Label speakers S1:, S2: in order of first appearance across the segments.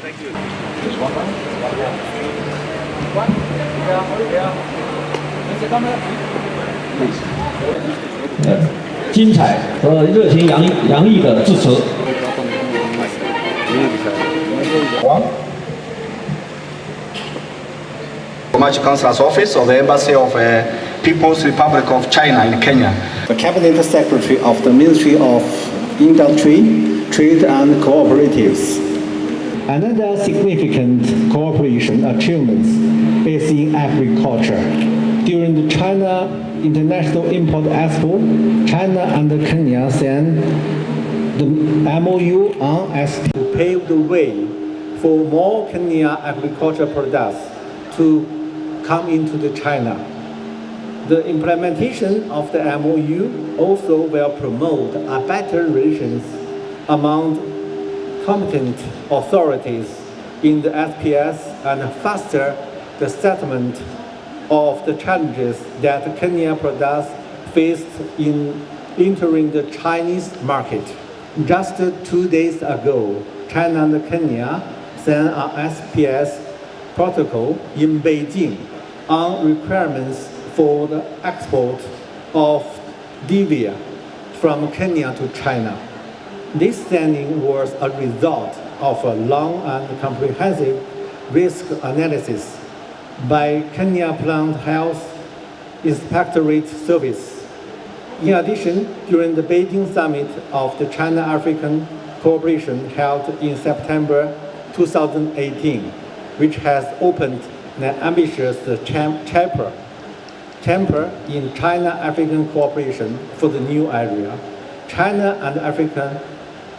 S1: Thank you.
S2: Just one line? Please. 精彩和热情洋溢的致辞。
S3: Commercial Consul's Office of the Embassy of People's Republic of China in Kenya.
S4: The Cabinet Secretary of the Ministry of Industry, Trade and Cooperatives. Another significant cooperation achievement is in agriculture. During the China International Import Expo, China and Kenya signed the MOU on SP to pave the way for more Kenya agricultural products to come into the China. The implementation of the MOU also will promote a better relations among competent authorities in the SPS and foster the settlement of the challenges that Kenya products faced in entering the Chinese market. Just 2 days ago, China and Kenya signed an SPS protocol in Beijing on requirements for the export of stevia from Kenya to China. This signing was a result of a long and comprehensive risk analysis by Kenya Plant Health Inspectorate Service. In addition, during the Beijing Summit of the China-African Cooperation held in September 2018, which has opened an ambitious chapter in China-African cooperation for the new area. China and Africa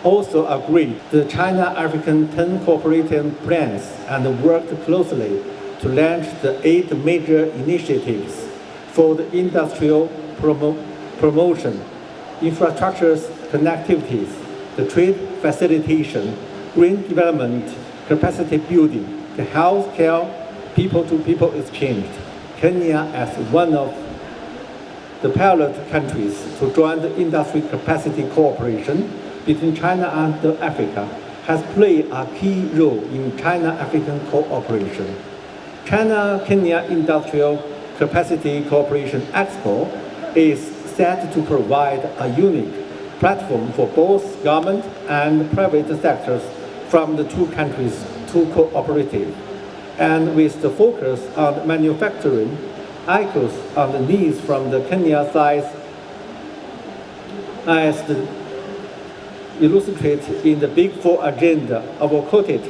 S4: also agreed the China-African 10 cooperative plans and worked closely to launch the 8 major initiatives for the industrial promotion, infrastructure connectivities, the trade facilitation, green development, capacity building, the healthcare, people-to-people exchange. Kenya, as one of the pilot countries to join the industry capacity cooperation between China and Africa, has played a key role in China-African cooperation. China-Kenya Industrial Capacity Cooperation Expo is set to provide a unique platform for both government and private sectors from the two countries to cooperate, and with the focus on manufacturing, echoes on the needs from the Kenya side as illustrated in the Big Four agenda quoted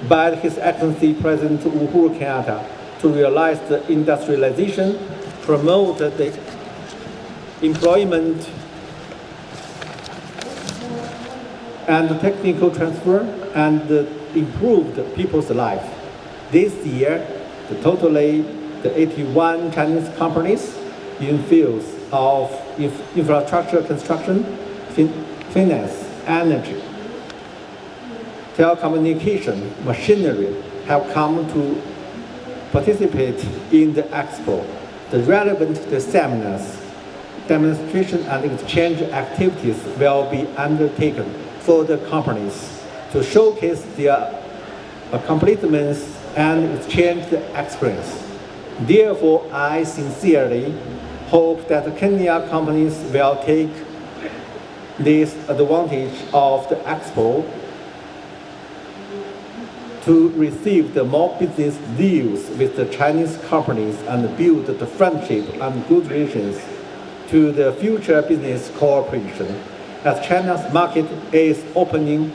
S4: by His Excellency President Uhuru Kenyatta to realize the industrialization, promote the employment and the technical transfer, and improve the people's life. This year, the 81 Chinese companies in fields of infrastructure construction, finance, energy, telecommunication, machinery have come to participate in the expo. The relevant seminars, demonstration and exchange activities will be undertaken for the companies to showcase their accomplishments and exchange the experience. Therefore, I sincerely hope that Kenya companies will take this advantage of the expo to receive the more business deals with the Chinese companies and build the friendship and good relations to the future business cooperation. As China's market is opening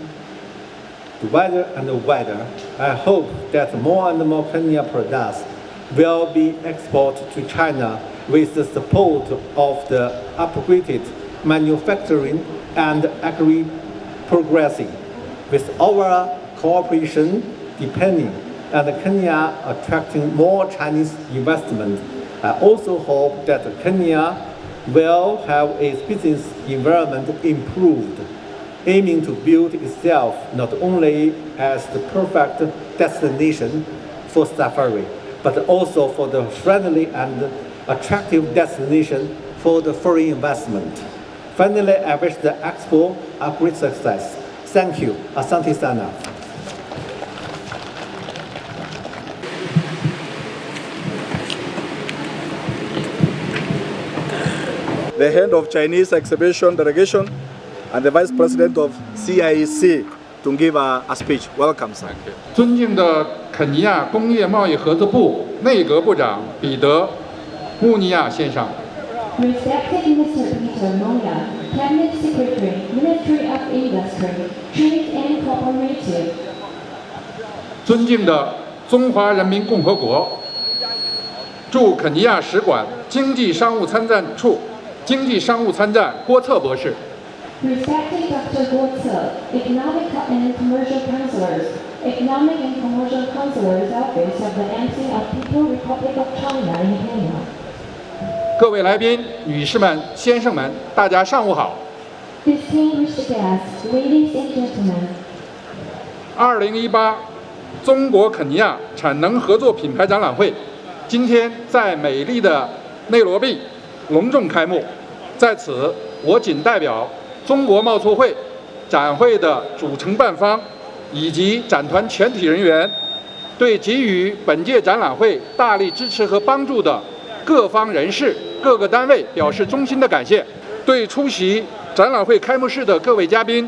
S4: wider and wider, I hope that more and more Kenya products will be exported to China with the support of the upgraded manufacturing and agri-progressing. With our cooperation deepening and Kenya attracting more Chinese investment, I also hope that Kenya will have its business environment improved, aiming to build itself not only as the perfect destination for safari, but also for the friendly and attractive destination for the foreign investment. Finally, I wish the Expo a great success. Thank you. Asante sana.
S3: The head of Chinese Exhibition Delegation and the Vice President of CIEC to give a speech. Welcome, sir.
S1: 尊敬的肯尼亚工业贸易合作部内阁部长彼得·穆尼亚先生，
S5: Respected Mr. Peter Moya, Cabinet Secretary, Ministry of Industry, Trade and Cooperative.
S1: 尊敬的中华人民共和国驻肯尼亚使馆经济商务参赞处经济商务参赞郭策博士，
S5: Respected Dr. Guo Ce, Economic and Commercial Counselors, Economic and Commercial Counselors Office of the Embassy of People's Republic of China in Kenya.
S1: 各位来宾、女士们、先生们，大家上午好。
S5: Distinguished guests, ladies and gentlemen.
S1: 2018中国肯尼亚产能合作品牌展览会今天在美丽的内罗毕隆重开幕。在此，我仅代表中国贸促会展会的主承办方以及展团全体人员，对给予本届展览会大力支持和帮助的各方人士、各个单位表示衷心的感谢。对出席展览会开幕式的各位嘉宾、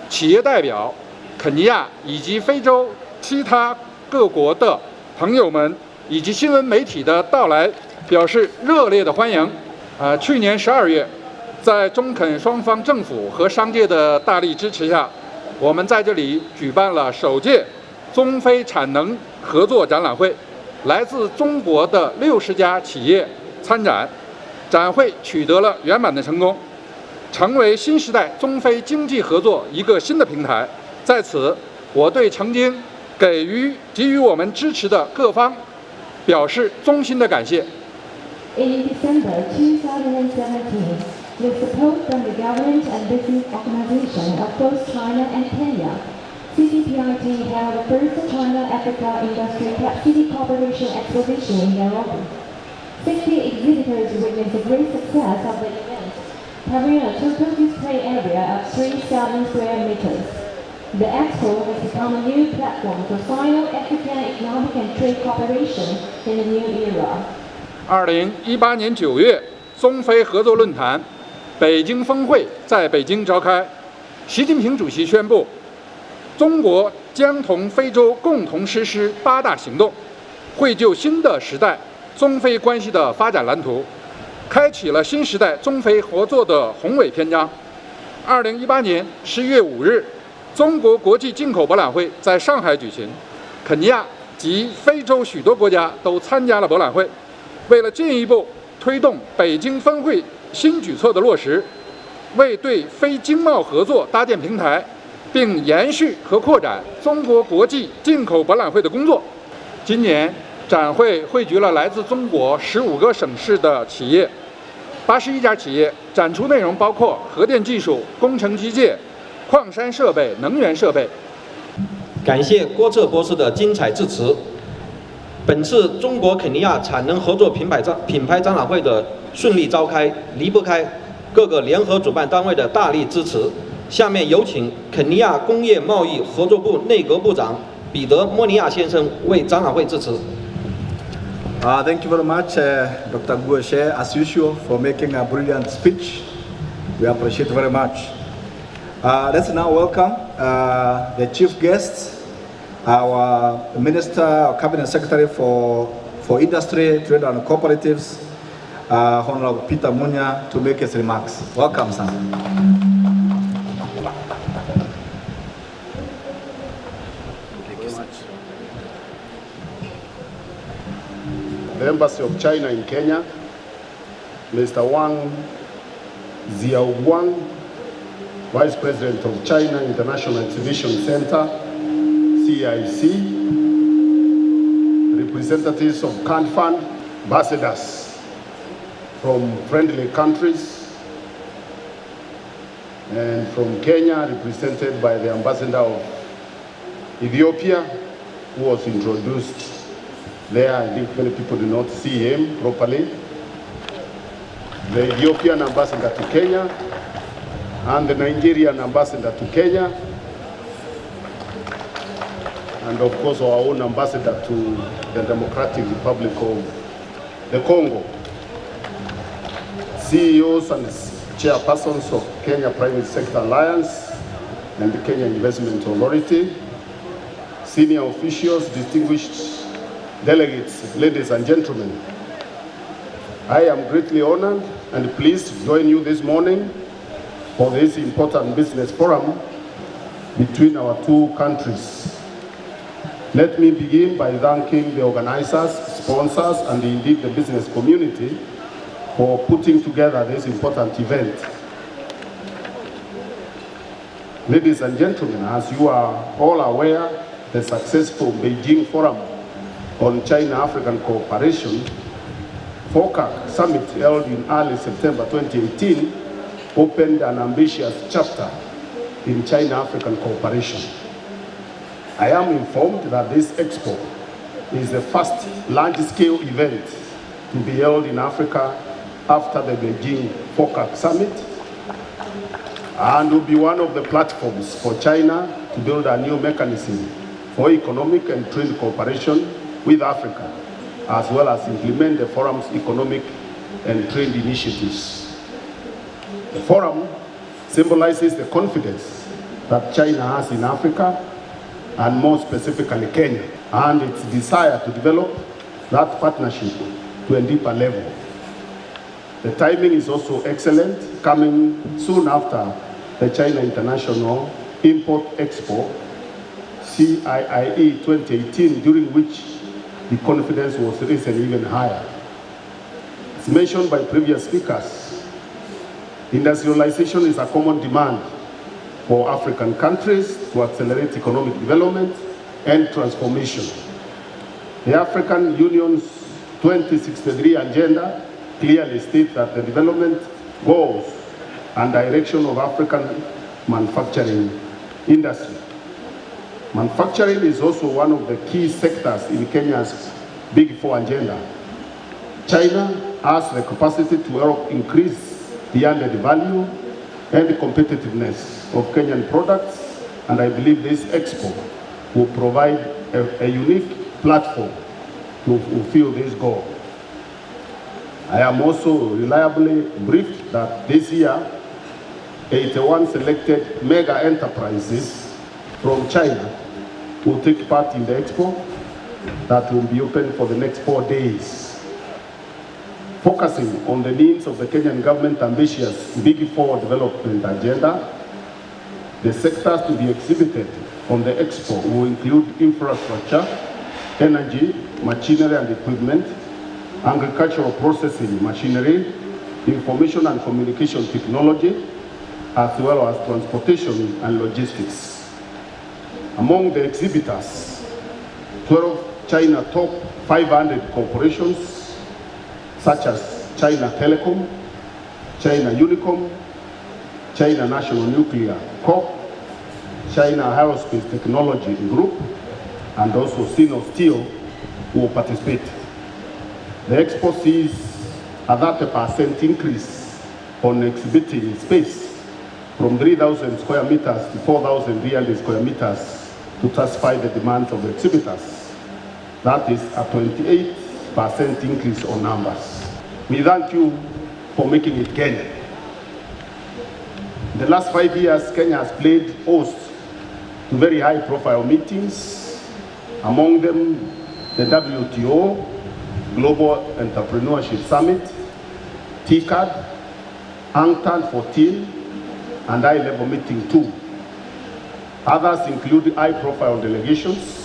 S1: 企业代表、肯尼亚以及非洲其他各国的朋友们以及新闻媒体的到来，表示热烈的欢迎。去年12月，在中肯双方政府和商界的大力支持下，我们在这里举办了首届中非产能合作展览会，来自中国的60家企业参展，展会取得了圆满的成功，成为新时代中非经济合作一个新的平台。在此，我对曾经给予我们支持的各方表示衷心的感谢。
S5: In December 2017, with support from the government and business organization of both China and Kenya, CCPIT held the first China-Africa Industry City Cooperation Exposition in Nairobi. 60 exhibitors witnessed the great success of the event, covering a total display area of 3,000 square meters. The expo has become a new platform for Sino-African economic and trade cooperation in the new era.
S1: 2018年9月，中非合作论坛北京峰会在北京召开。习近平主席宣布，中国将同非洲共同实施8大行动，绘就新的时代中非关系的发展蓝图，开启了新时代中非合作的宏伟篇章。2018年11月5日，中国国际进口博览会在上海举行，肯尼亚及非洲许多国家都参加了博览会。 为了进一步推动北京峰会新举措的落实，为对非经贸合作搭建平台，并延续和扩展中国国际进口博览会的工作，今年展会汇聚了来自中国15个省市的企业，81家企业，展出内容包括核电技术、工程机械、矿山设备、能源设备。
S2: 感谢郭策博士的精彩致辞。本次中国肯尼亚产能合作品牌展览会的顺利召开，离不开各个联合主办单位的大力支持。下面有请肯尼亚工业贸易合作部内阁部长彼得·莫尼亚先生为展览会致辞。
S3: Thank you very much, Dr. Guo Ce, as usual, for making a brilliant speech. We appreciate very much. Let's now welcome the chief guests, our Minister, our Cabinet Secretary for Industry, Trade and Cooperatives, Honorable Peter Munya, to make his remarks. Welcome, sir.
S6: The Embassy of China in Kenya, Mr. Wang Xiaoguang, Vice President of China International Exhibition Center, CIC, representatives of CanFund, ambassadors from friendly countries, and from Kenya, represented by the ambassador of Ethiopia, who was introduced there. I think many people do not see him properly. The Ethiopian ambassador to Kenya, and the Nigerian ambassador to Kenya, and of course our own ambassador to the Democratic Republic of the Congo, CEOs and chairpersons of Kenya Private Sector Alliance and the Kenya Investment Authority, senior officials, distinguished delegates, ladies and gentlemen. I am greatly honored and pleased to join you this morning for this important business forum between our two countries. Let me begin by thanking the organizers, sponsors, and indeed the business community for putting together this important event. Ladies and gentlemen, as you are all aware, the successful Beijing Forum on China-African Cooperation, FOCAC Summit held in early September 2018, opened an ambitious chapter in China-African cooperation. I am informed that this expo is the first large-scale event to be held in Africa after the Beijing FOCAC Summit, and will be one of the platforms for China to build a new mechanism for economic and trade cooperation with Africa, as well as implement the forum's economic and trade initiatives. The forum symbolizes the confidence that China has in Africa, and more specifically Kenya, and its desire to develop that partnership to a deeper level. The timing is also excellent, coming soon after the China International Import Expo, CIIE 2018, during which the confidence was risen even higher. As mentioned by previous speakers, industrialization is a common demand for African countries to accelerate economic development and transformation. The African Union's 2063 agenda clearly states that the development goals and direction of African manufacturing industry. Manufacturing is also one of the key sectors in Kenya's Big Four agenda. China has the capacity to help increase the added value and the competitiveness of Kenyan products, and I believe this expo will provide a unique platform to fulfill this goal. I am also reliably briefed that this year, 81 selected mega enterprises from China will take part in the expo that will be open for the next 4 days. Focusing on the needs of the Kenyan government ambitious Big Four development agenda, the sectors to be exhibited on the expo will include infrastructure, energy, machinery and equipment, agricultural processing machinery, information and communication technology, as well as transportation and logistics. Among the exhibitors, 12 China top 500 corporations, such as China Telecom, China Unicom, China National Nuclear Corp, China Aerospace Technology Group, and also Sino Steel will participate. The expo sees a 30% increase on exhibiting space from 3,000 square meters to 4,300 square meters to satisfy the demands of the exhibitors. That is a 28% increase on numbers. We thank you for making it Kenya. In the last 5 years, Kenya has played host to very high-profile meetings, among them the WTO, Global Entrepreneurship Summit, TICAD, UNCTAD 14, and high-level meeting 2. Others include high-profile delegations.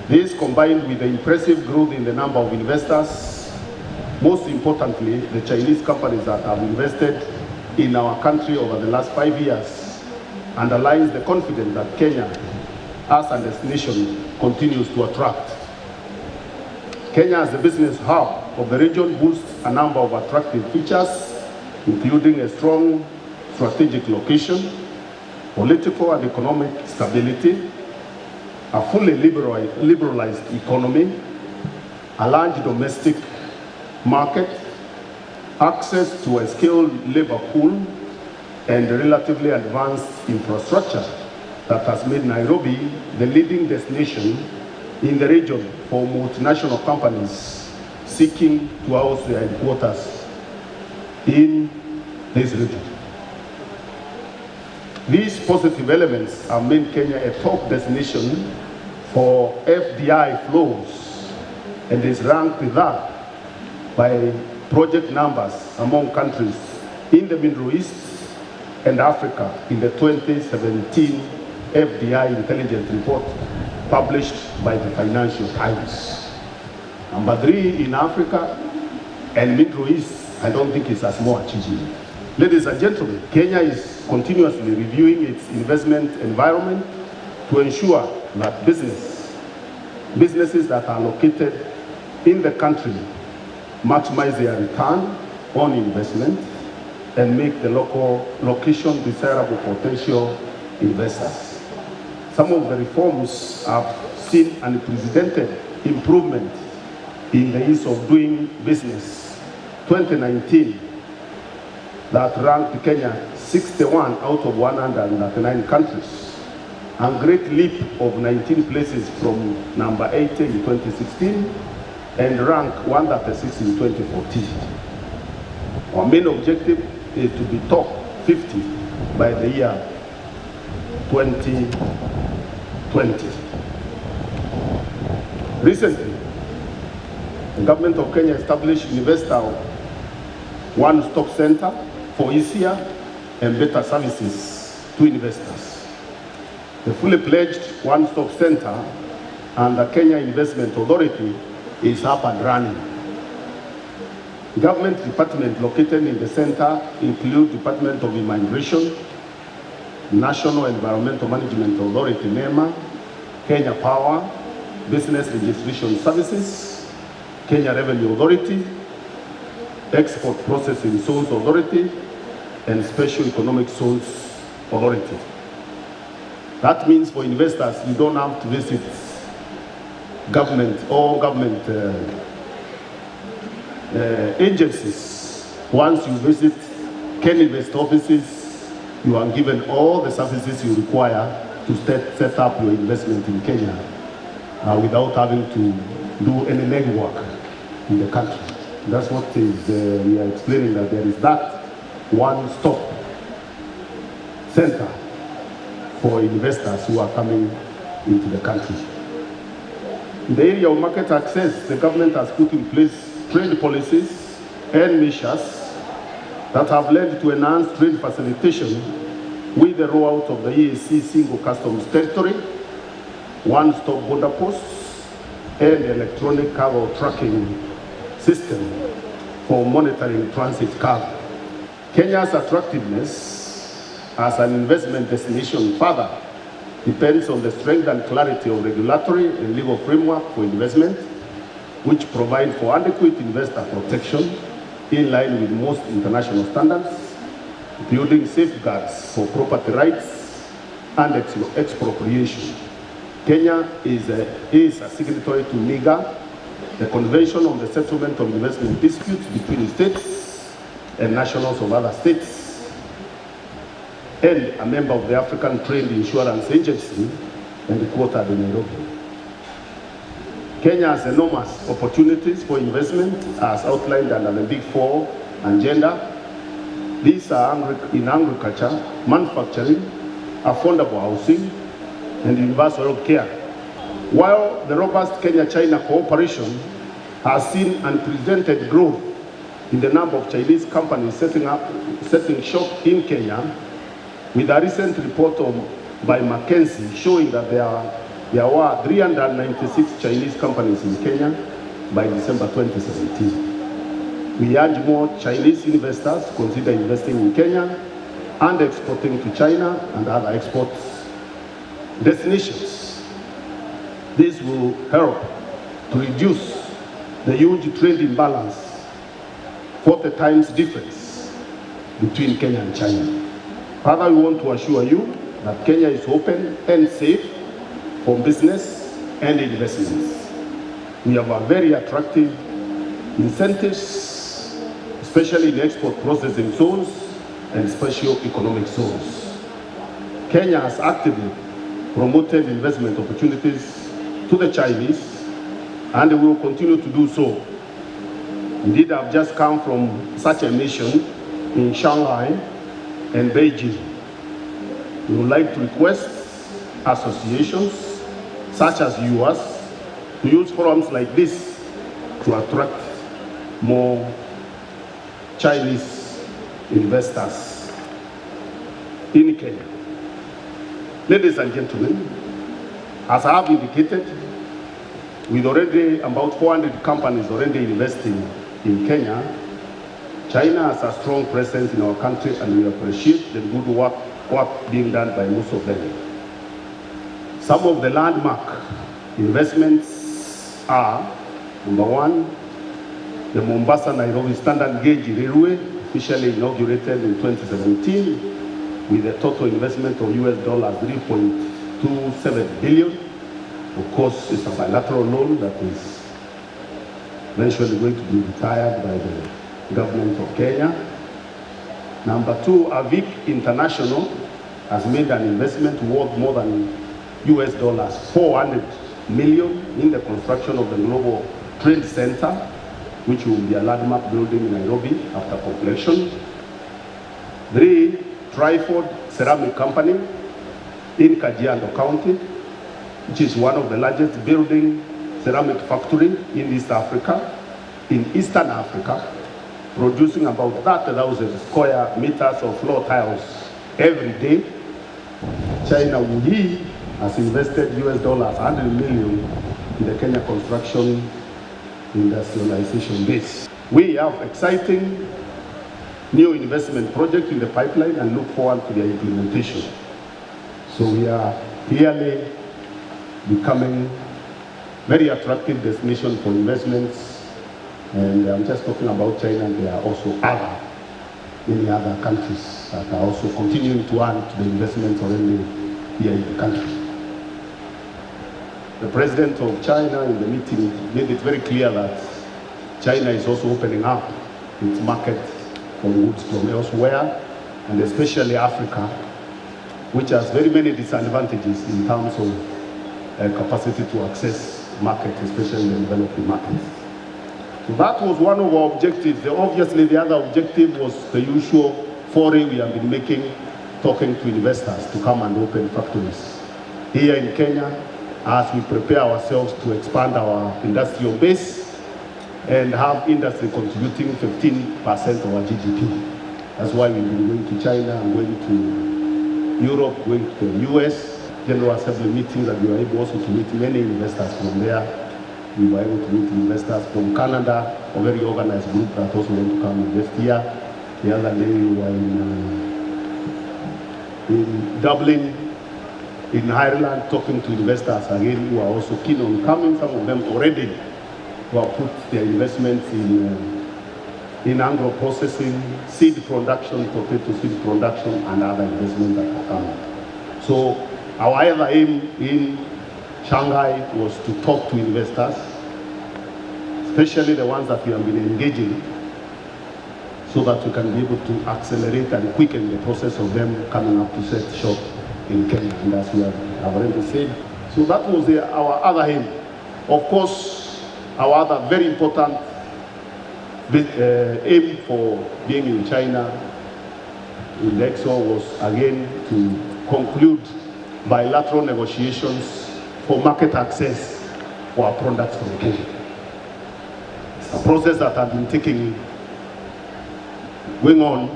S6: This, combined with the impressive growth in the number of investors, most importantly, the Chinese companies that have invested in our country over the last 5 years, underlines the confidence that Kenya, as a destination, continues to attract. Kenya as the business hub of the region boasts a number of attractive features, including a strong strategic location, political and economic stability, a fully liberalized economy, a large domestic market, access to a skilled labor pool, and relatively advanced infrastructure that has made Nairobi the leading destination in the region for multinational companies seeking to house their headquarters in this region. These positive elements have made Kenya a top destination for FDI flows and is ranked third by project numbers among countries in the Middle East and Africa in the 2017 FDI intelligence report published by the Financial Times. Number 3 in Africa and Middle East, I don't think it's a small achievement. Ladies and gentlemen, Kenya is continuously reviewing its investment environment to ensure that businesses that are located in the country maximize their return on investment and make the local location desirable potential investors. Some of the reforms have seen unprecedented improvement in the ease of doing business. 2019, that ranked Kenya 61 out of 199 countries, and great leap of 19 places from number 80 in 2016 and rank 136 in 2014. Our main objective is to be top 50 by the year 2020. Recently, the government of Kenya established Investor One-Stop Center for easier and better services to investors. The fully pledged One-Stop Center and the Kenya Investment Authority is up and running. Government departments located in the center include Department of Immigration, National Environmental Management Authority, NEMA, Kenya Power, Business Registration Services, Kenya Revenue Authority, Export Processing Zones Authority, and Special Economic Zones Authority. That means for investors, you don't have to visit government agencies. Once you visit Kenya Invest offices, you are given all the services you require to set up your investment in Kenya without having to do any legwork in the country. That's what is, we are explaining, that there is that one-stop center for investors who are coming into the country. In the area of market access, the government has put in place trade policies and measures that have led to enhanced trade facilitation with the rollout of the EAC single customs territory, one-stop border posts, and electronic cargo tracking system for monitoring transit cargo. Kenya's attractiveness as an investment destination further depends on the strength and clarity of regulatory and legal framework for investment, which provide for adequate investor protection in line with most international standards, including safeguards for property rights and expropriation. Kenya is a signatory to NIGA, the Convention on the Settlement of Investment Disputes between states and nationals of other states, and a member of the African Trade Insurance Agency and headquartered in Nairobi. Kenya has enormous opportunities for investment as outlined under the Big Four agenda. These are in agriculture, manufacturing, affordable housing, and universal health care. While the robust Kenya-China cooperation has seen unprecedented growth in the number of Chinese companies setting shop in Kenya, with a recent report by McKinsey showing that there were 396 Chinese companies in Kenya by December 2017. We urge more Chinese investors to consider investing in Kenya and exporting to China and other export destinations. This will help to reduce the huge trade imbalance, 40 times difference between Kenya and China. Further, we want to assure you that Kenya is open and safe for business and investments. We have a very attractive incentives, especially in export processing zones, and special economic zones. Kenya has actively promoted investment opportunities to the Chinese, and we will continue to do so. Indeed, I've just come from such a mission in Shanghai and Beijing. We would like to request associations such as yours to use forums like this to attract more Chinese investors in Kenya. Ladies and gentlemen, as I have indicated, with already about 400 companies already investing in Kenya, China has a strong presence in our country, and we appreciate the good work being done by most of them. Some of the landmark investments are, number one, the Mombasa-Nairobi Standard Gauge Railway, officially inaugurated in 2017, with a total investment of US $3.27 billion. Of course, it's a bilateral loan that is eventually going to be retired by the government of Kenya. Number two, Avic International has made an investment worth more than US $400 million in the construction of the Global Trade Center, which will be a landmark building in Nairobi after completion. Three, Tryford Ceramic Company in Kajiado County, which is one of the largest building ceramic factory in East Africa, in Eastern Africa, producing about 30,000 square meters of floor tiles every day. China Wuyi has invested US $100 million in the Kenya construction industrialization base. We have exciting new investment projects in the pipeline and look forward to their implementation. So we are clearly becoming very attractive destination for investments, and I'm just talking about China, and there are also many other countries that are also continuing to add to the investments already here in the country. The president of China in the meeting made it very clear that China is also opening up its market for goods from elsewhere, and especially Africa, which has very many disadvantages in terms of capacity to access market, especially in the developing markets. So that was one of our objectives. Obviously, the other objective was the usual foray we have been making, talking to investors to come and open factories here in Kenya, as we prepare ourselves to expand our industrial base and have industry contributing 15% of our GDP. That's why we've been going to China and going to Europe, going to the US, General Assembly meetings, and we were able also to meet many investors from there. We were able to meet investors from Canada, a very organized group that also want to come invest here. The other day we were in Dublin, in Ireland, talking to investors again who are also keen on coming. Some of them already who have put their investments in agro processing, seed production, potato seed production, and other investments that are coming. So our other aim in Shanghai was to talk to investors, especially the ones that we have been engaging, so that we can be able to accelerate and quicken the process of them coming up to set shop in Kenya, and as we have already said. So that was our other aim. Of course, our other very important aim for being in China in the Expo was again to conclude bilateral negotiations for market access for our products from Kenya. It's a process that has been going on,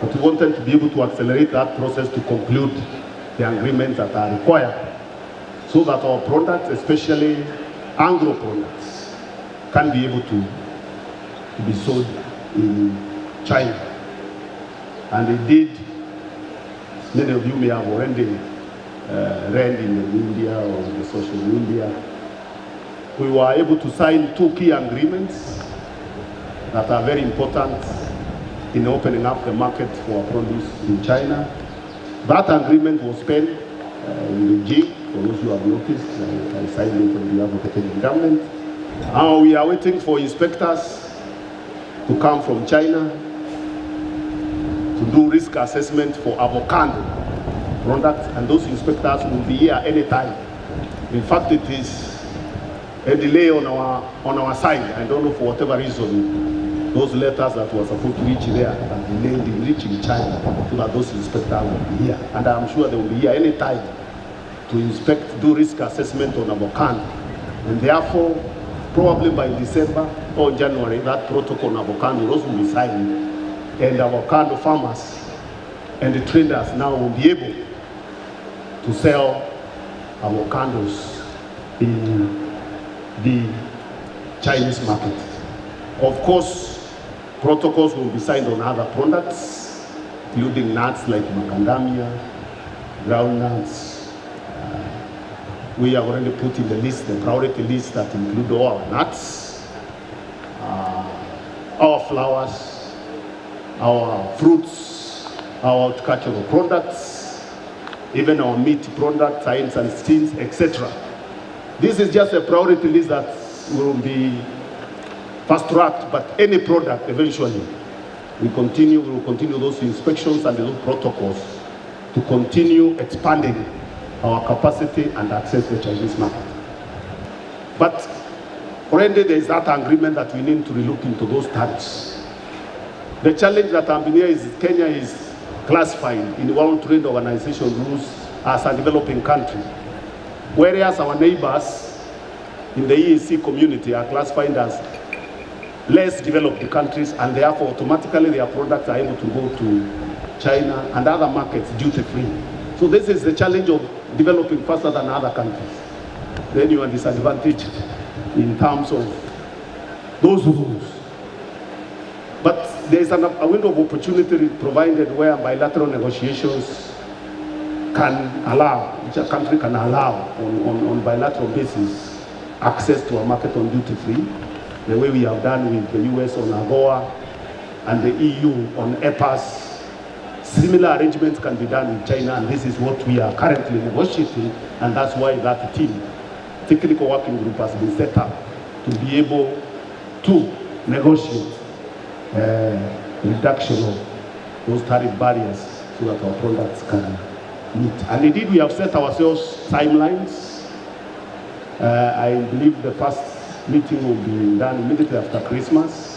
S6: but we wanted to be able to accelerate that process to conclude the agreements that are required, so that our products, especially agro products, can be able to be sold in China. And indeed, many of you may have already read in the media or the social media, we were able to sign 2 key agreements that are very important in opening up the market for produce in China. That agreement was penned in Beijing, for those who have noticed. I signed it on behalf of the Kenyan government. Now we are waiting for inspectors to come from China to do risk assessment for avocado products, and those inspectors will be here anytime. In fact, it is a delay on our side. I don't know, for whatever reason, those letters that were supposed to reach there are delayed in reaching China, so that those inspectors will be here. And I'm sure they will be here anytime to inspect, do risk assessment on avocado. And therefore, probably by December or January, that protocol on avocado will also be signed. And avocado farmers and the traders now will be able to sell avocados in the Chinese market. Of course, protocols will be signed on other products, including nuts like macadamia, groundnuts. We have already put in the list, the priority list that include all our nuts, our flowers, our fruits, our horticultural products, even our meat products, science and steams, etc. This is just a priority list that will be fast-tracked, but any product eventually we will continue those inspections and those protocols to continue expanding our capacity and access the Chinese market. But already there is that agreement that we need to relook into those tariffs. The challenge that I'm here is Kenya is classified in the World Trade Organization rules as a developing country, whereas our neighbors in the EAC community are classified as less developed countries, and therefore automatically their products are able to go to China and other markets duty-free. So this is the challenge of developing faster than other countries. Then you are disadvantaged in terms of those rules. But there is a window of opportunity provided where bilateral negotiations can allow, which a country can allow on bilateral basis, access to a market on duty-free, the way we have done with the US on AGOA and the EU on EPAS. Similar arrangements can be done in China, and this is what we are currently negotiating, and that's why that team, technical working group, has been set up to be able to negotiate reduction of those tariff barriers so that our products can meet. And indeed, we have set ourselves timelines. I believe the first meeting will be done immediately after Christmas.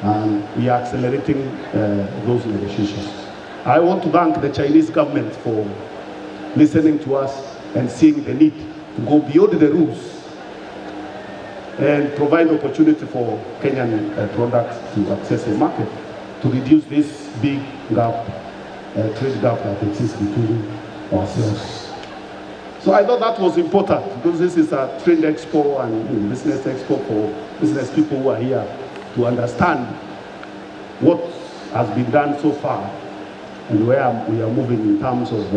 S6: And we are accelerating those negotiations. I want to thank the Chinese government for listening to us and seeing the need to go beyond the rules and provide opportunity for Kenyan products to access the market to reduce this big gap, trade gap that exists between ourselves. So I thought that was important because this is a trade expo and business expo for business people who are here to understand what has been done so far and where we are moving in terms of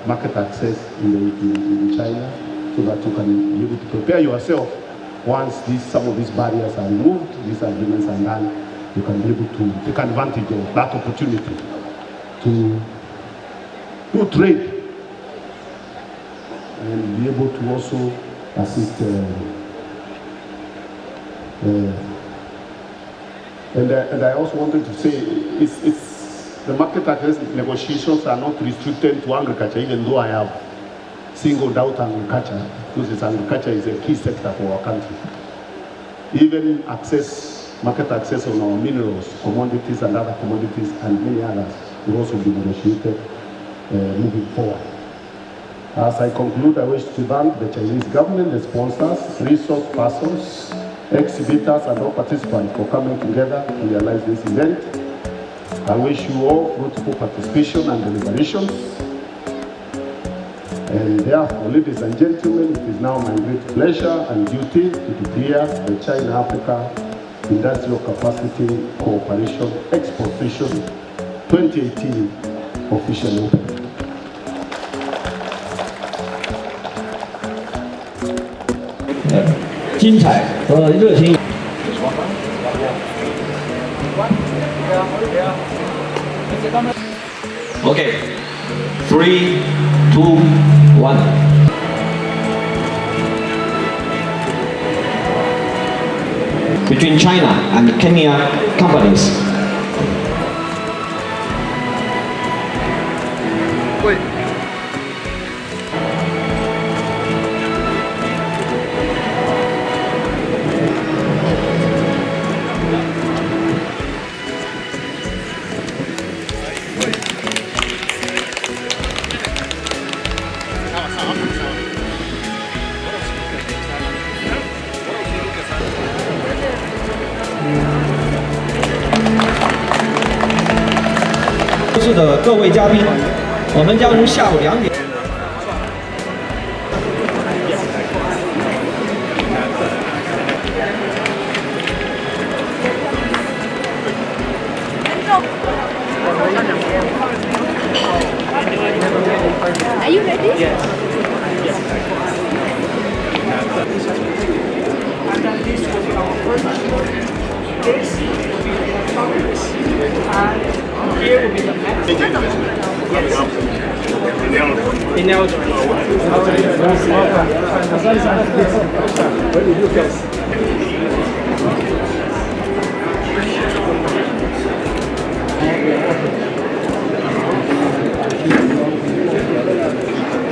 S6: market access in China, so that you can be able to prepare yourself once some of these barriers are removed, these agreements are done, you can be able to take advantage of that opportunity to do trade and be able to also assist and I also wanted to say, the market access negotiations are not restricted to agriculture, even though I have singled out agriculture, because agriculture is a key sector for our country. Even market access on our minerals, commodities and other commodities and many others will also be negotiated moving forward. As I conclude, I wish to thank the Chinese government, the sponsors, resource persons, exhibitors and all participants for coming together to realize this event. I wish you all fruitful participation and deliberations. And therefore, ladies and gentlemen, it is now my great pleasure and duty to declare the China-Africa Industrial Capacity Cooperation Exposition 2018 officially open.
S2: 精彩和热情。Okay, 3, 2, 1. Between China and Kenya companies.
S1: 会。
S2: 是的各位嘉宾，我们将于下午2点。
S5: Are you ready?
S7: Yes. And then this will be our first floor. This will be the conference. And here will be the map. Yes. In Elgin. Where did you guess?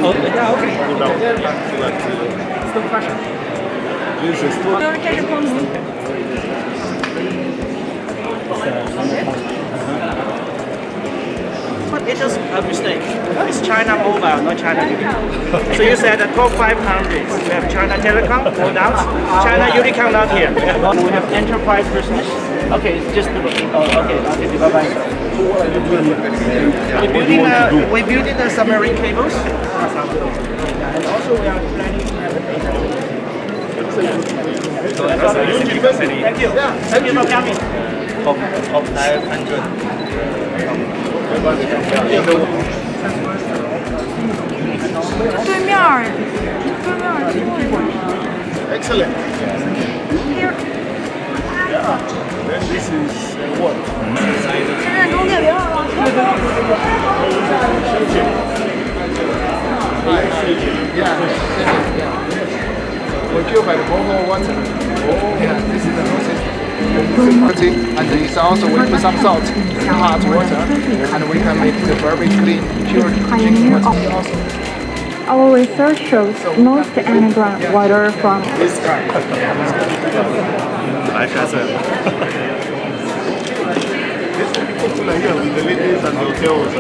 S7: Oh, yeah, okay. Still pressure. But it's just a mistake. It's China Mobile, not China Unicom. So you said that top 500. We have China Telecom, no doubt. China Unicom not here. We have enterprise business. Okay, it's just okay, bye-bye. We're building the submarine cables. And also we are planning to have a data. Thank you. Thank you for coming. Top 500.
S6: Excellent.
S5: Here.
S6: Then this is what?
S5: 现在中介别忘了。
S8: We're killed by the borehole water. Yeah, this is the process. And it's also we put some salt in hot water, and we can make the very clean, pure drinking water.
S5: Our research shows most underground water from
S6: This guy. This will be popular here with the ladies and the hotels.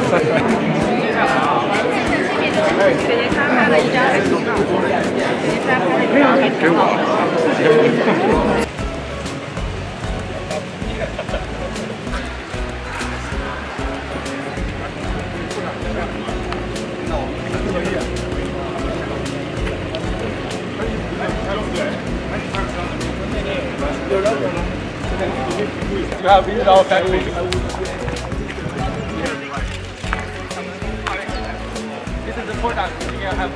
S1: You have visited our factory. This is the product we have.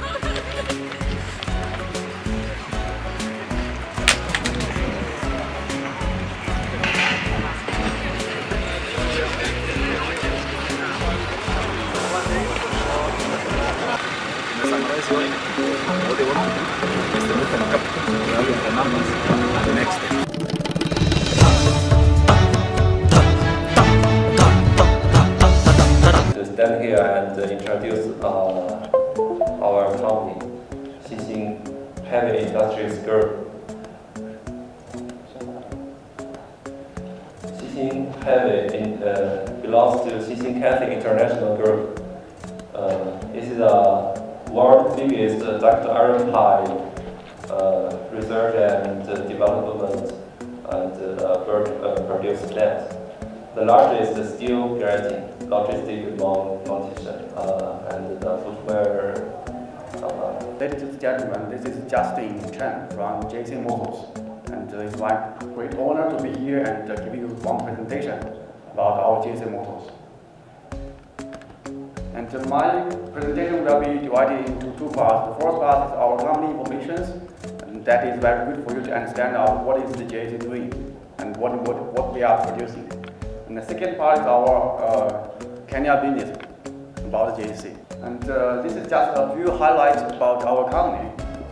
S9: To stand here and introduce our company, Xixing Heavy Industries Group. Xixing Heavy belongs to Xixing Cathay International Group. This is the world's biggest ductile iron pipe research and development and produce plant. The largest steel grating, logistic mountation, and the footwear.
S10: Ladies and gentlemen, this is Justin Chen from JC Motors, and it's my great honor to be here and give you one presentation about our JC Motors. And my presentation will be divided into two parts. The first part is our company information, and that is very good for you to understand what is the JC doing and what we are producing. And the second part is our Kenya business about the JC. And this is just a few highlights about our company.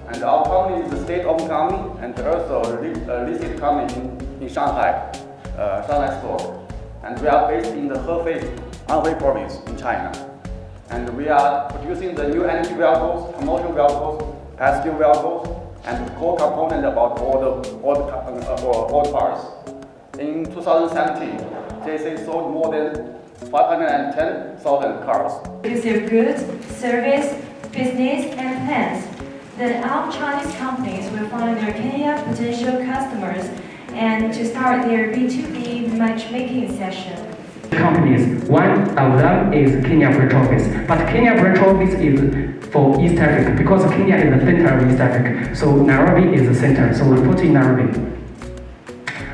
S10: And our company is a state-owned company and also a listed company in Shanghai, Shanghai store. And we are based in the Hefei, Anhui province in China. And we are producing the new energy vehicles, commercial vehicles, passenger vehicles, and the core component about all the cars. In 2017, JC sold more than 510,000 cars.
S5: Because of goods, service, business, and plans, the Chinese companies will find their Kenya potential customers and to start their B2B matchmaking session.
S11: Companies, one of them is Kenya branch office, but Kenya branch office is for East Africa because Kenya is the center of East Africa, so Nairobi is the center, so we put in Nairobi.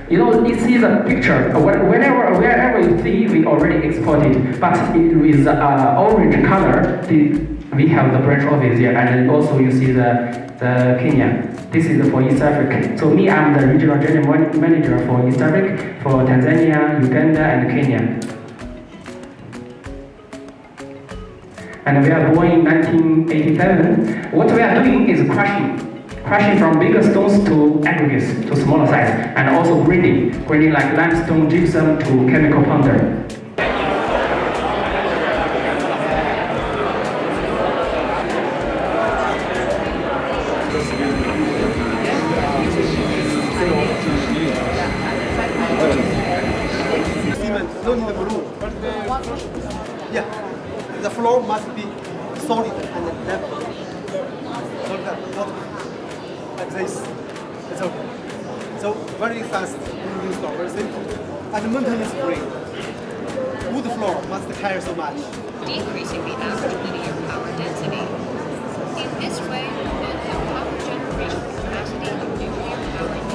S11: You know, you see the picture, wherever you see, we already exported, but it is orange color, we have the branch office here, and also you see the Kenya. This is for East Africa. So me, I'm the regional general manager for East Africa, for Tanzania, Uganda, and Kenya. And we are born in 1987. What we are doing is crushing from bigger stones to aggregates to smaller size, and also grinding like limestone, gypsum to chemical powder.
S12: Yeah, the floor must be solid and level. So that like this. It's okay. So very fast install, very simple. And maintenance free. Wood floor must carry so much.
S13: Decreasing the average linear power density. In this way, both the power generation capacity and nuclear power needs.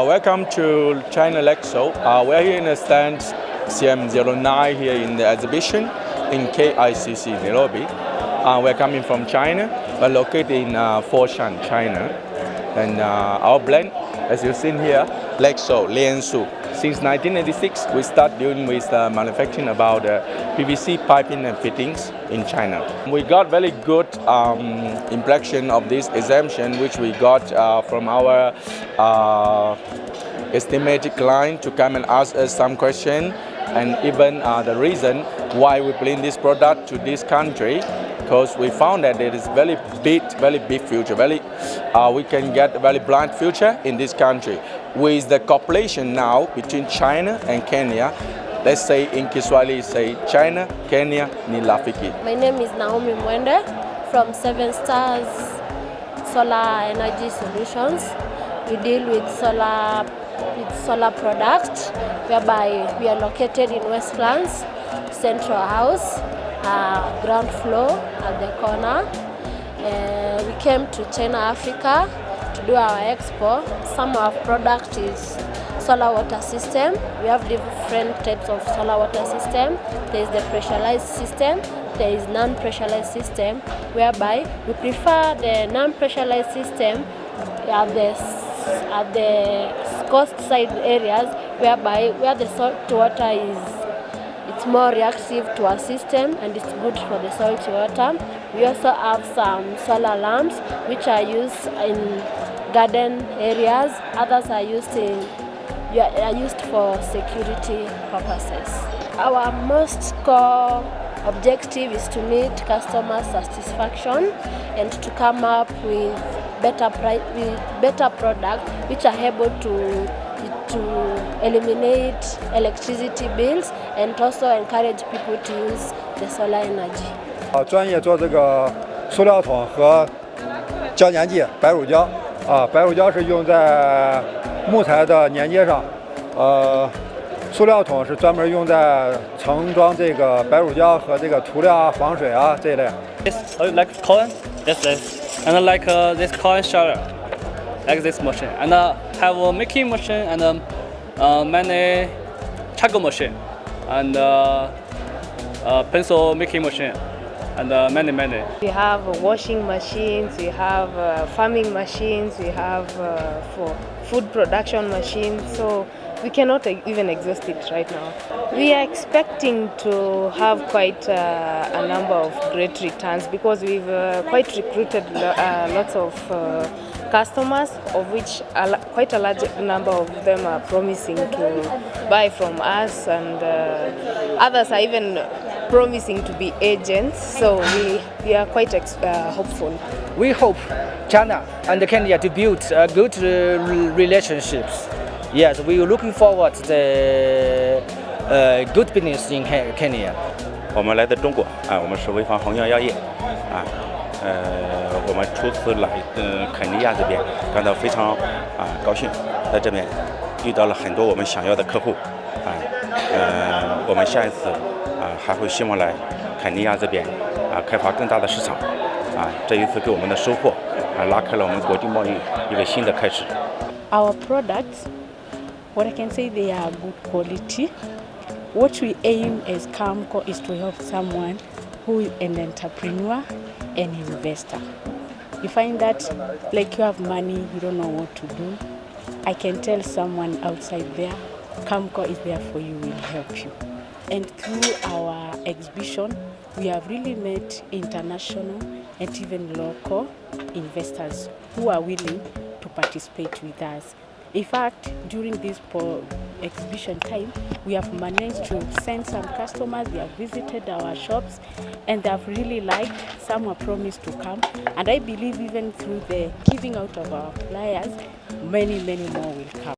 S14: Welcome to China Lexo. We're here in the stand CM09 here in the exhibition in KICC, Nairobi. We're coming from China. We're located in Foshan, China. And our blend, as you've seen here, Lexo, Liansu. Since 1986, we start dealing with manufacturing about PVC piping and fittings in China. We got very good impression of this exemption, which we got from our estimated client to come and ask us some question, and even the reason why we bring this product to this country, because we found that there is very big future. We can get a very bright future in this country. With the cooperation now between China and Kenya, let's say in Kiswahili, say China, Kenya, ni rafiki.
S15: My name is Naomi Mwende from 7 Stars Solar Energy Solutions. We deal with solar products, whereby we are located in Westlands, Central House, ground floor at the corner. We came to China, Africa to do our expo. Some of our product is solar water system. We have different types of solar water system. There is the pressurized system, there is non-pressurized system, whereby we prefer the non-pressurized system at the coast side areas, whereby where the salt water it's more reactive to our system and it's good for the salty water. We also have some solar lamps which are used in garden areas. Others are used for security purposes. Our most core objective is to meet customer satisfaction and to come up with better products which are able to eliminate electricity bills and also encourage people to use the solar energy.
S16: 专业做这个塑料桶和胶粘剂，白乳胶白乳胶是用在木材的粘接上，塑料桶是专门用在盛装这个白乳胶和这个涂料防水这一类。
S17: Yes, like cotton, yes, and like this cotton sheller, like this machine, and have a making machine and many charcoal machine and pencil making machine and many.
S18: We have washing machines, we have farming machines, we have for food production machines, so we cannot even exhaust it right now. We are expecting to have quite a number of great returns because we've quite recruited lots of customers, of which quite a large number of them are promising to buy from us, and others are even promising to be agents, so we are quite hopeful.
S19: We hope China and Kenya to build good relationships. Yes, we are looking forward to the good business in Kenya.
S20: 我们来自中国啊，我们是潍坊弘耀药业啊，我们初次来肯尼亚这边，感到非常高兴，在这边遇到了很多我们想要的客户啊，我们下一次还会希望来肯尼亚这边开发更大的市场啊，这一次给我们的收获拉开了我们国际贸易一个新的开始。
S21: Our products, what I can say, they are good quality. What we aim as Camco is to help someone who is an entrepreneur and investor. You find that like you have money, you don't know what to do. I can tell someone outside there, Camco is there for you, will help you. And through our exhibition, we have really met international and even local investors who are willing to participate with us. In fact, during this exhibition time, we have managed to send some customers, they have visited our shops, and they have really liked, some have promised to come, and I believe even through the giving out of our flyers, many more will come.